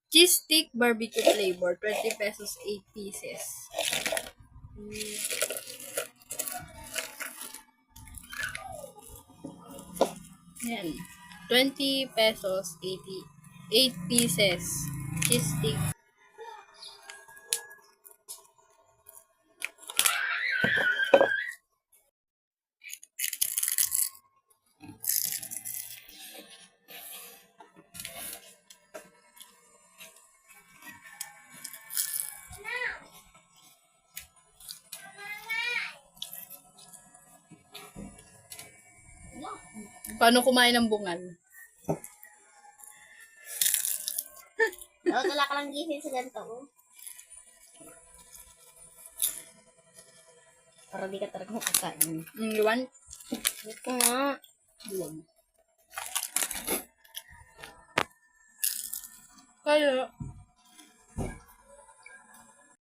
Cheese stick barbecue flavor, 20 pesos, 8 pieces. Yan. 20 pesos, 8 pieces. Cheese stick. Paano kumain ng bungal? Wala ka lang gising sa ganito. Oh. Para di ka talaga makakain. Iwan? Ito nga. Buwag. Kaya,